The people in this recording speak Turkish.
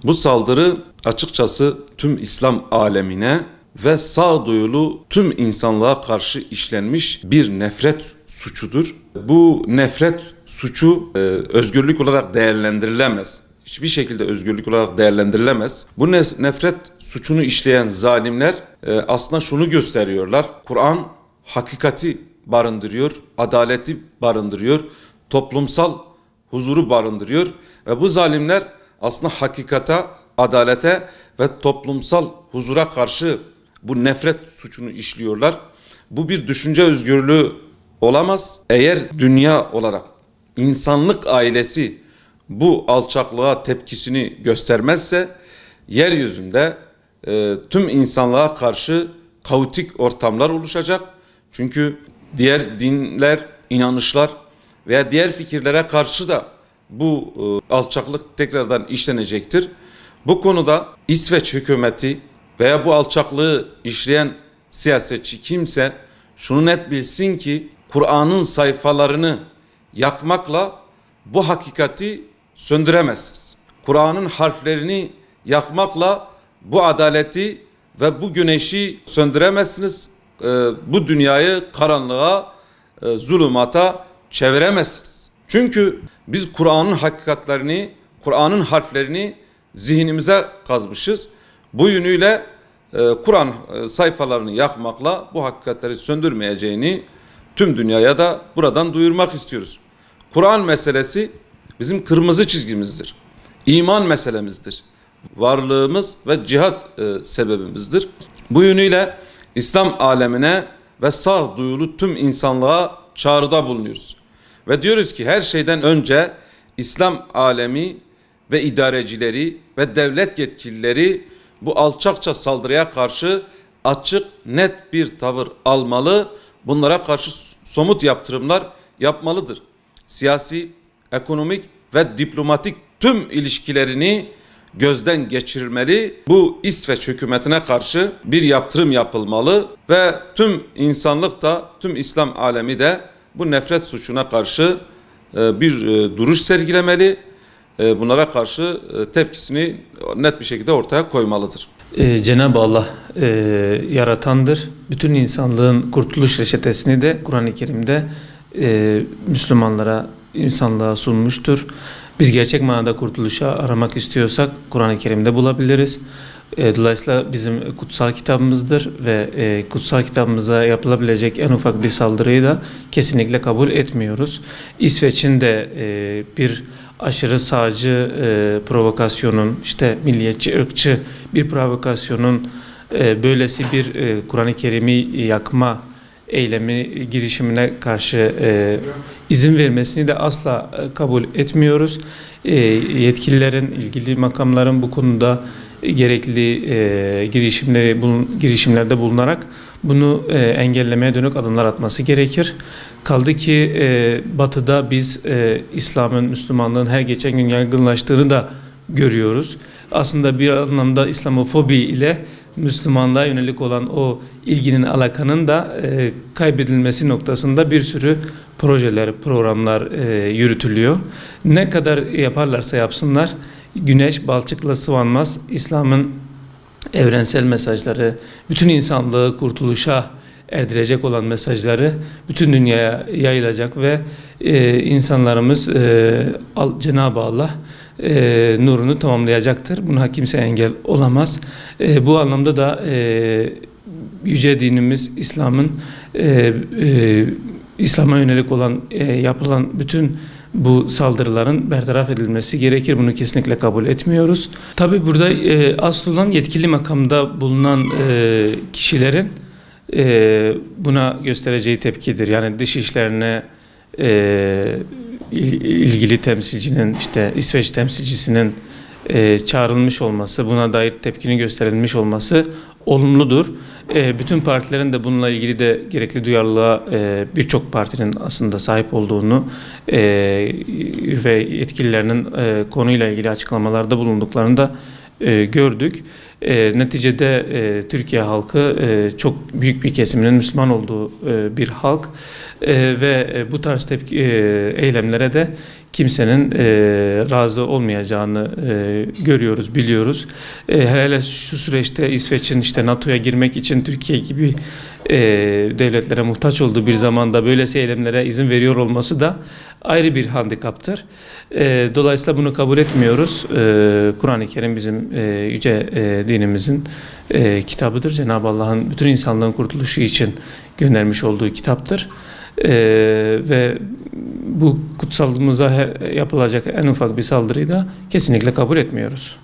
Bu saldırı açıkçası tüm İslam alemine ve sağduyulu tüm insanlığa karşı işlenmiş bir nefret suçudur. Bu nefret suçu özgürlük olarak değerlendirilemez. Hiçbir şekilde özgürlük olarak değerlendirilemez. Bu nefret suçunu işleyen zalimler aslında şunu gösteriyorlar. Kur'an hakikati barındırıyor, adaleti barındırıyor, toplumsal huzuru barındırıyor ve bu zalimler aslında hakikate, adalete ve toplumsal huzura karşı bu nefret suçunu işliyorlar. Bu bir düşünce özgürlüğü olamaz. Eğer dünya olarak insanlık ailesi bu alçaklığa tepkisini göstermezse yeryüzünde tüm insanlığa karşı kaotik ortamlar oluşacak. Çünkü diğer dinler, inanışlar veya diğer fikirlere karşı da bu alçaklık tekrardan işlenecektir. Bu konuda İsveç hükümeti veya bu alçaklığı işleyen siyasetçi kimse şunu net bilsin ki Kur'an'ın sayfalarını yakmakla bu hakikati söndüremezsiniz. Kur'an'ın harflerini yakmakla bu adaleti ve bu güneşi söndüremezsiniz. Bu dünyayı karanlığa, zulümata çeviremezsiniz. Çünkü biz Kur'an'ın hakikatlerini, Kur'an'ın harflerini zihnimize kazmışız. Bu yönüyle Kur'an sayfalarını yakmakla bu hakikatleri söndürmeyeceğini tüm dünyaya da buradan duyurmak istiyoruz. Kur'an meselesi bizim kırmızı çizgimizdir. İman meselemizdir. Varlığımız ve cihat sebebimizdir. Bu yönüyle İslam alemine ve sağduyulu tüm insanlığa çağrıda bulunuyoruz. Ve diyoruz ki her şeyden önce İslam alemi ve idarecileri ve devlet yetkilileri bu alçakça saldırıya karşı açık, net bir tavır almalı. Bunlara karşı somut yaptırımlar yapmalıdır. Siyasi, ekonomik ve diplomatik tüm ilişkilerini gözden geçirilmeli. Bu İsveç hükümetine karşı bir yaptırım yapılmalı ve tüm insanlık da, tüm İslam alemi de bu nefret suçuna karşı bir duruş sergilemeli. Bunlara karşı tepkisini net bir şekilde ortaya koymalıdır. Cenab-ı Allah yaratandır. Bütün insanlığın kurtuluş reçetesini de Kur'an-ı Kerim'de Müslümanlara, insanlığa sunmuştur. Biz gerçek manada kurtuluşu aramak istiyorsak Kur'an-ı Kerim'de bulabiliriz. Dolayısıyla bizim kutsal kitabımızdır ve kutsal kitabımıza yapılabilecek en ufak bir saldırıyı da kesinlikle kabul etmiyoruz. İsveç'in de bir aşırı sağcı provokasyonun, işte milliyetçi, ırkçı bir provokasyonun böylesi bir Kur'an-ı Kerim'i yakma eylemi girişimine karşı izin vermesini de asla kabul etmiyoruz. Yetkililerin, ilgili makamların bu konuda gerekli girişimlerde bulunarak bunu engellemeye dönük adımlar atması gerekir. Kaldı ki Batı'da biz İslam'ın, Müslümanlığın her geçen gün yaygınlaştığını da görüyoruz. Aslında bir anlamda İslamofobi ile Müslümanlığa yönelik olan o ilginin, alakanın da kaybedilmesi noktasında bir sürü projeler, programlar yürütülüyor. Ne kadar yaparlarsa yapsınlar, güneş balçıkla sıvanmaz. İslam'ın evrensel mesajları, bütün insanlığı kurtuluşa erdirecek olan mesajları bütün dünyaya yayılacak ve insanlarımız Cenab-ı Allah nurunu tamamlayacaktır. Buna kimse engel olamaz. Bu anlamda da yüce dinimiz İslam'ın İslam'a yönelik olan yapılan bütün bu saldırıların bertaraf edilmesi gerekir. Bunu kesinlikle kabul etmiyoruz. Tabii burada asıl olan yetkili makamda bulunan kişilerin buna göstereceği tepkidir. Yani dış işlerine ilgili temsilcinin, işte İsveç temsilcisinin çağrılmış olması, buna dair tepkinin gösterilmiş olması olumludur. Bütün partilerin de bununla ilgili de gerekli duyarlılığa birçok partinin aslında sahip olduğunu ve yetkililerinin konuyla ilgili açıklamalarda bulunduklarını da gördük. Neticede Türkiye halkı çok büyük bir kesiminin Müslüman olduğu bir halk ve bu tarz eylemlere de kimsenin razı olmayacağını görüyoruz, biliyoruz. Hele şu süreçte İsveç'in işte NATO'ya girmek için Türkiye gibi devletlere muhtaç olduğu bir zamanda böylesi eylemlere izin veriyor olması da ayrı bir handikaptır. Dolayısıyla bunu kabul etmiyoruz. Kur'an-ı Kerim bizim yüce dinimizin kitabıdır. Cenab-ı Allah'ın bütün insanlığın kurtuluşu için göndermiş olduğu kitaptır. Ve bu kutsalımıza yapılacak en ufak bir saldırıyı da kesinlikle kabul etmiyoruz.